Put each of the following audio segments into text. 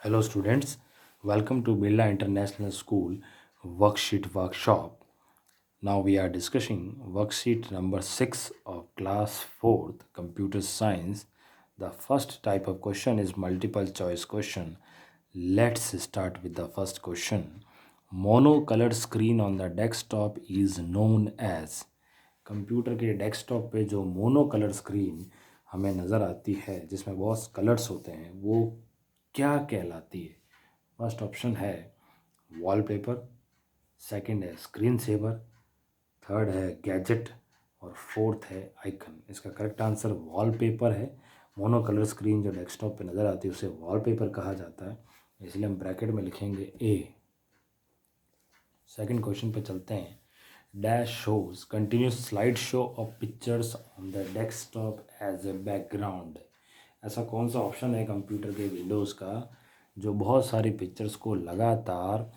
Hello students, welcome to Birla International School Worksheet Workshop. Now we are discussing worksheet number 6 of class 4th Computer Science. The first type of question is multiple choice question. Let's start with the first question. Monocolored screen on the desktop is known as. Computer के desktop पे जो mono colour screen हमें नज़र आती है जिसमें बहुत colours होते हैं वो क्या कहलाती है। फर्स्ट ऑप्शन है वॉलपेपर, सेकंड है स्क्रीन सेवर, थर्ड है गैजेट और फोर्थ है आइकन। इसका करेक्ट आंसर वॉलपेपर है। मोनो कलर स्क्रीन जो डेस्कटॉप पे नज़र आती है उसे वॉलपेपर कहा जाता है, इसलिए हम ब्रैकेट में लिखेंगे ए। सेकंड क्वेश्चन पे चलते हैं। Dash shows continuous slide show of pictures on the desktop as a background. ऐसा कौन सा ऑप्शन है कंप्यूटर के विंडोज़ का जो बहुत सारी पिक्चर्स को लगातार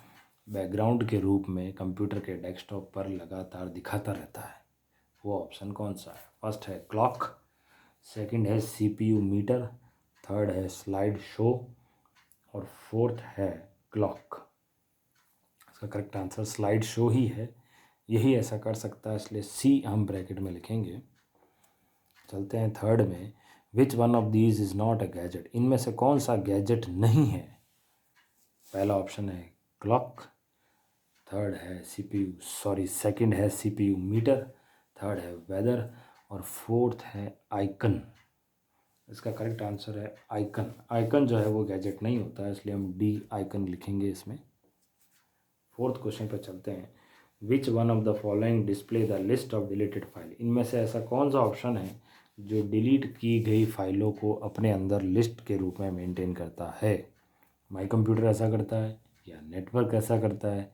बैकग्राउंड के रूप में कंप्यूटर के डेस्कटॉप पर लगातार दिखाता रहता है? वो ऑप्शन कौन सा है? फर्स्ट है क्लॉक, सेकंड है सीपीयू मीटर, थर्ड है स्लाइड शो और फोर्थ है क्लॉक। इसका करेक्ट आंसर स्लाइड शो ही है, यही ऐसा कर सकता है, इसलिए सी हम ब्रैकेट में लिखेंगे। चलते हैं थर्ड में। Which one of these is not a gadget. इनमें से कौन सा गैजेट नहीं है? पहला ऑप्शन है क्लॉक, थर्ड है सेकंड है सीपीयू मीटर, थर्ड है वेदर और फोर्थ है आइकन। इसका करेक्ट आंसर है आइकन। आइकन जो है वो गैजेट नहीं होता है, इसलिए हम डी आइकन लिखेंगे इसमें। फोर्थ क्वेश्चन पर चलते हैं। Which one of the following display the list of deleted file. इनमें से ऐसा कौन सा ऑप्शन है जो डिलीट की गई फाइलों को अपने अंदर लिस्ट के रूप में मेंटेन करता है? माई कंप्यूटर ऐसा करता है, या नेटवर्क ऐसा करता है,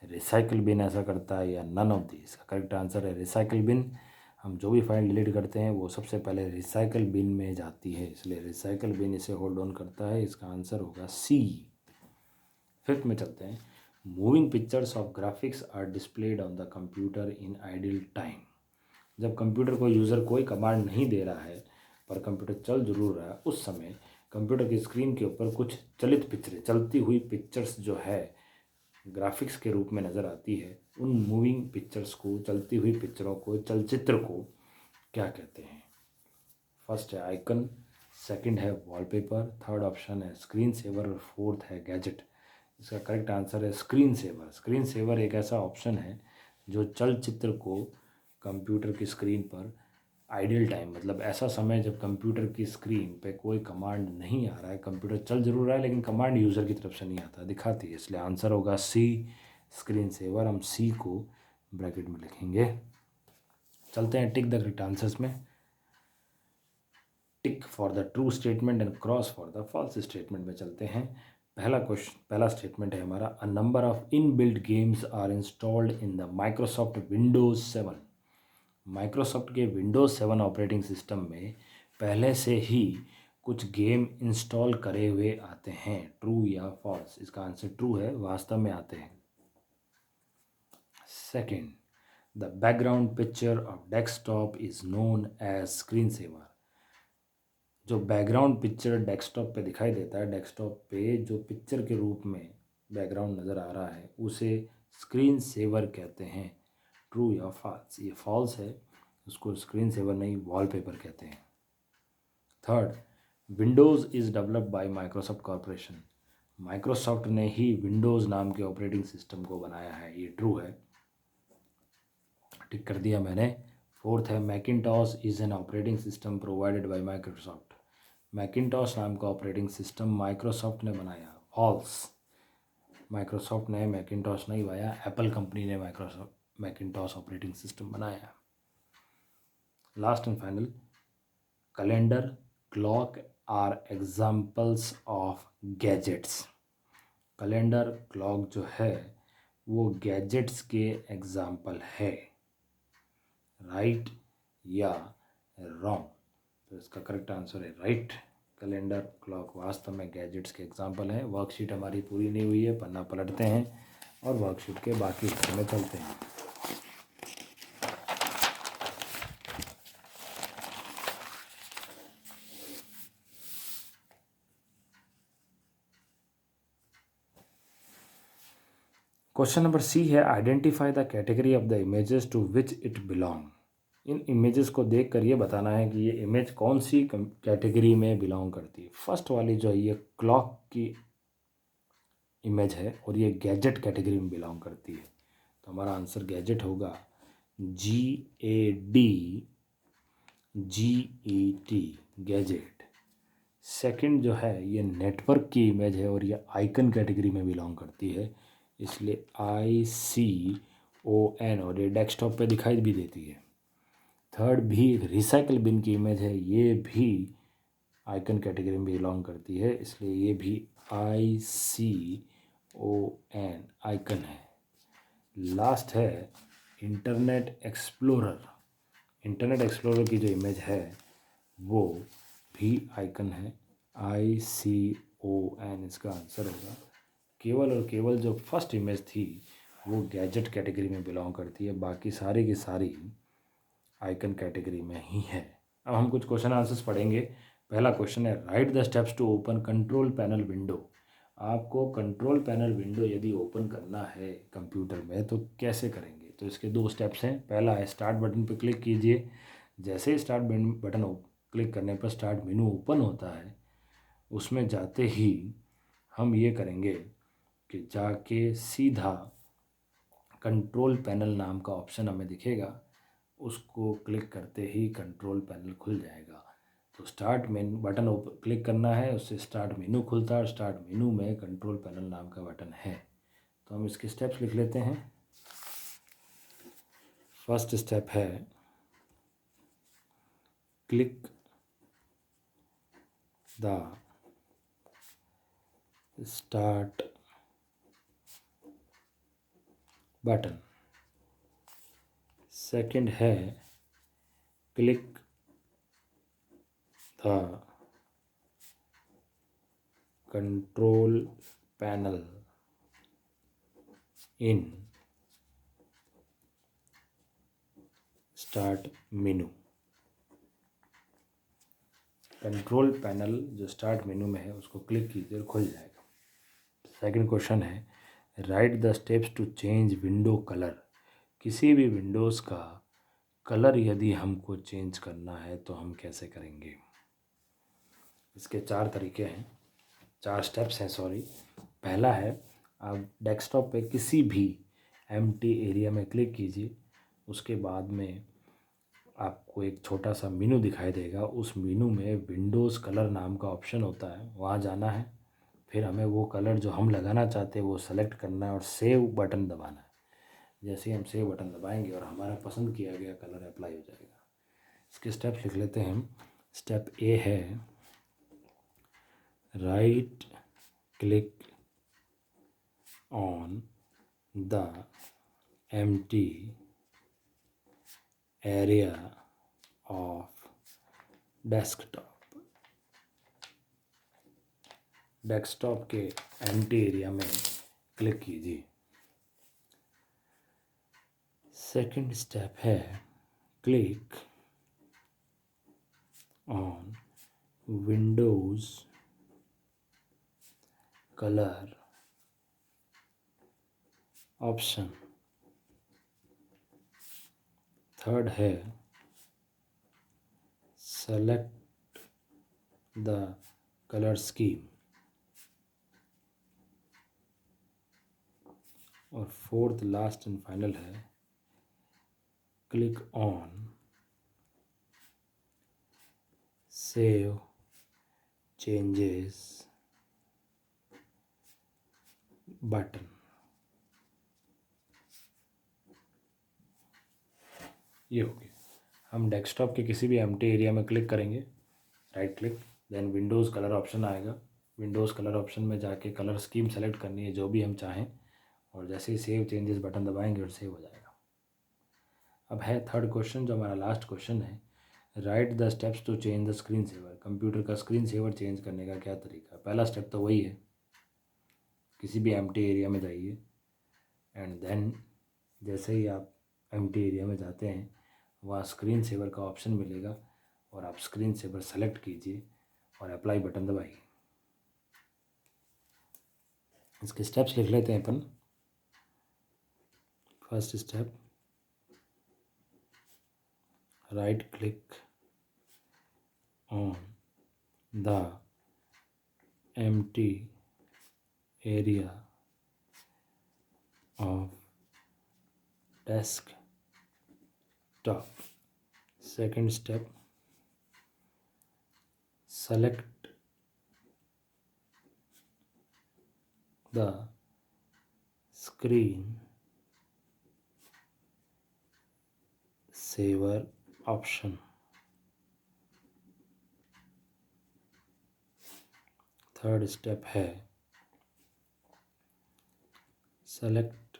रिसाइकल बिन ऐसा करता है, या नन ऑफ दीज। इसका करेक्ट आंसर है रिसाइकल बिन। हम जो भी फाइल डिलीट करते हैं वो सबसे पहले रिसाइकल बिन में जाती है, इसलिए रिसाइकल बिन इसे होल्ड ऑन करता है। इसका आंसर होगा सी। फिफ्थ में चलते हैं। Moving pictures of graphics are displayed on the computer in idle time. जब कंप्यूटर को यूज़र कोई कमांड नहीं दे रहा है पर कंप्यूटर चल जरूर रहा है, उस समय कंप्यूटर की स्क्रीन के ऊपर कुछ चलित पिक्चरें, चलती हुई पिक्चर्स जो है ग्राफिक्स के रूप में नज़र आती है। उन मूविंग पिक्चर्स को, चलती हुई पिक्चरों को, चलचित्र को क्या कहते हैं? फर्स्ट है आइकन, सेकंड है वॉलपेपर, थर्ड ऑप्शन है स्क्रीन सेवर और फोर्थ है गैजेट। इसका करेक्ट आंसर है स्क्रीन सेवर। स्क्रीन सेवर एक ऐसा ऑप्शन है जो चलचित्र को कंप्यूटर की स्क्रीन पर आइडियल टाइम, मतलब ऐसा समय जब कंप्यूटर की स्क्रीन पे कोई कमांड नहीं आ रहा है, कंप्यूटर चल जरूर रहा है लेकिन कमांड यूज़र की तरफ से नहीं आता, दिखाती है, इसलिए आंसर होगा सी स्क्रीन सेवर। हम सी को ब्रैकेट में लिखेंगे। चलते हैं टिक द करेक्ट आंसर्स में। Tick for the true statement and cross for the false statement में चलते हैं। पहला स्टेटमेंट है हमारा, a number of inbuilt games are installed in the Microsoft Windows 7। Microsoft के विंडोज़ 7 ऑपरेटिंग सिस्टम में पहले से ही कुछ गेम इंस्टॉल करे हुए आते हैं। ट्रू या फॉल्स? इसका आंसर ट्रू है, वास्तव में आते हैं। Second, the background picture of desktop is known as screen saver. जो बैकग्राउंड पिक्चर डेस्कटॉप पे दिखाई देता है, डेस्कटॉप पे जो पिक्चर के रूप में बैकग्राउंड नज़र आ रहा है, उसे स्क्रीन सेवर कहते हैं। ट्रू या फॉल्स? ये फॉल्स है, उसको स्क्रीन सेवर नहीं वॉलपेपर कहते हैं। Third, Windows is developed by Microsoft corporation. Microsoft ने ही विंडोज़ नाम के ऑपरेटिंग सिस्टम को बनाया है, ये ट्रू है, टिक कर दिया मैंने। फोर्थ है, Macintosh is an operating system provided by Microsoft. Macintosh नाम का ऑपरेटिंग सिस्टम माइक्रोसॉफ्ट ने बनाया, फॉल्स। माइक्रोसॉफ्ट ने मैकिंटॉश नहीं बनाया, एप्पल कंपनी ने माइक्रोसॉफ्ट मैकिंटॉश ऑपरेटिंग सिस्टम बनाया। Last and final, calendar, clock are examples of gadgets. Calendar, clock जो है वो गैजेट्स के एग्जाम्पल है, राइट या रॉन्ग? तो इसका करेक्ट आंसर है राइट। कैलेंडर, क्लॉक वास्तव में गैजेट्स के एग्जाम्पल हैं। वर्कशीट हमारी पूरी नहीं हुई है, पन्ना पलटते हैं और वर्कशीट के बाकी हिस्से में चलते हैं। क्वेश्चन नंबर सी है identify the category of the images to which it belong. इन इमेजेस को देख कर ये बताना है कि ये इमेज कौन सी कैटेगरी में बिलोंग करती है। फर्स्ट वाली जो है ये क्लॉक की इमेज है और ये गैजेट कैटेगरी में बिलोंग करती है, तो हमारा आंसर गैजेट होगा GADGET गैजेट। सेकंड जो है ये नेटवर्क की इमेज है और ये आइकन कैटेगरी में बिलोंग करती है, इसलिए ICON और ये डेस्कटॉप पे दिखाई भी देती है। थर्ड भी एक रिसाइकल बिन की इमेज है, ये भी आइकन कैटेगरी में बिलोंग करती है, इसलिए ये भी ICON आइकन है। लास्ट है इंटरनेट एक्सप्लोरर। इंटरनेट एक्सप्लोरर की जो इमेज है वो भी आइकन है, ICON इसका आंसर होगा। केवल और केवल जो फर्स्ट इमेज थी वो गैजेट कैटेगरी में बिलोंग करती है, बाकी सारी की सारी आइकन कैटेगरी में ही है। अब हम कुछ क्वेश्चन आंसर्स पढ़ेंगे। पहला क्वेश्चन है write the steps to open control panel window. आपको कंट्रोल पैनल विंडो यदि ओपन करना है कंप्यूटर में तो कैसे करेंगे, तो इसके दो स्टेप्स हैं। पहला है स्टार्ट बटन पर क्लिक कीजिए। जैसे ही स्टार्ट बटन क्लिक करने पर स्टार्ट मेनू ओपन होता है, उसमें जाते ही हम ये करेंगे कि जाके सीधा कंट्रोल पैनल नाम का ऑप्शन हमें दिखेगा, उसको क्लिक करते ही कंट्रोल पैनल खुल जाएगा। तो स्टार्ट मेनू बटन क्लिक करना है, उससे स्टार्ट मेनू खुलता है और स्टार्ट मेनू में कंट्रोल पैनल नाम का बटन है। तो हम इसके स्टेप्स लिख लेते हैं। फर्स्ट स्टेप है click the start button. Second है click the control panel in start menu. Control panel जो स्टार्ट मेनू में है उसको क्लिक कीजिए और खुल जाएगा। सेकंड क्वेश्चन है write the steps to change window colour. किसी भी विंडोज़ का कलर यदि हमको चेंज करना है तो हम कैसे करेंगे। इसके चार तरीके हैं, चार स्टेप्स हैं सॉरी। पहला है आप डेस्कटॉप पे किसी भी एम्प्टी एरिया में क्लिक कीजिए, उसके बाद में आपको एक छोटा सा मेनू दिखाई देगा। उस मेनू में विंडोज़ कलर नाम का ऑप्शन होता है, वहाँ जाना है। फिर हमें वो कलर जो हम लगाना चाहते हैं वो सेलेक्ट करना है और सेव बटन दबाना है। जैसे ही हम सेव बटन दबाएंगे और हमारा पसंद किया गया कलर अप्लाई हो जाएगा। इसके स्टेप्स लिख लेते हैं हम। स्टेप ए है right click on the empty area of desktop. Desktop के एम्प्टी एरिया में क्लिक कीजिए। सेकंड स्टेप है click on Windows colour option. Third है सेलेक्ट द कलर स्कीम। और फोर्थ लास्ट एंड फाइनल है click on save changes button. ये हो गया। हम डेस्कटॉप के किसी भी एम्प्टी एरिया में क्लिक करेंगे, right click, then Windows colour option आएगा। विंडोज़ कलर ऑप्शन में जाके कलर स्कीम सेलेक्ट करनी है जो भी हम चाहें, और जैसे ही सेव चेंजेस बटन दबाएंगे और सेव हो जाएगा। अब है थर्ड क्वेश्चन जो हमारा लास्ट क्वेश्चन है write the steps to change the screen saver. Computer का स्क्रीन सेवर चेंज करने का क्या तरीका है। पहला स्टेप तो वही है, किसी भी एम्प्टी एरिया में जाइए एंड देन जैसे ही आप एम्प्टी एरिया में जाते हैं वहाँ स्क्रीन सेवर का ऑप्शन मिलेगा और आप स्क्रीन सेवर सेलेक्ट कीजिए और अप्लाई बटन दबाइए। इसके स्टेप्स लिख लेते हैं अपन। First step, right click on the empty area of desktop. Second step, select the screen saver option. Third step है select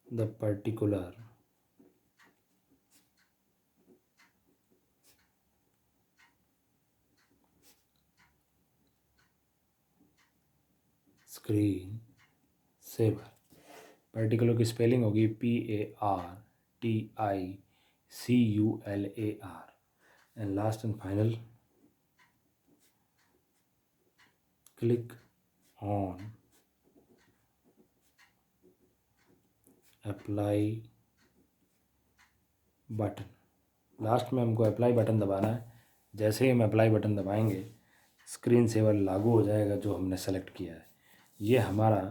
the particular screen saver. Particular की स्पेलिंग होगी PARTICULAR। And last and final, click on apply button. Last में हमको apply button दबाना है। जैसे ही हम अप्लाई बटन दबाएंगे स्क्रीन सेवर लागू हो जाएगा जो हमने सेलेक्ट किया है। ये हमारा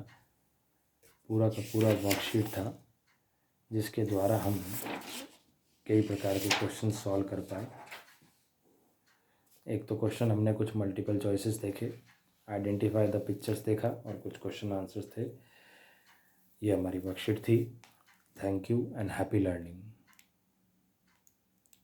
पूरा का पूरा वर्कशीट था जिसके द्वारा हम कई प्रकार के क्वेश्चन सॉल्व कर पाए। एक तो क्वेश्चन हमने कुछ मल्टीपल चॉइसेस देखे, आइडेंटिफाई द पिक्चर्स देखा और कुछ क्वेश्चन आंसर्स थे। ये हमारी वर्कशीट थी। Thank you and happy learning.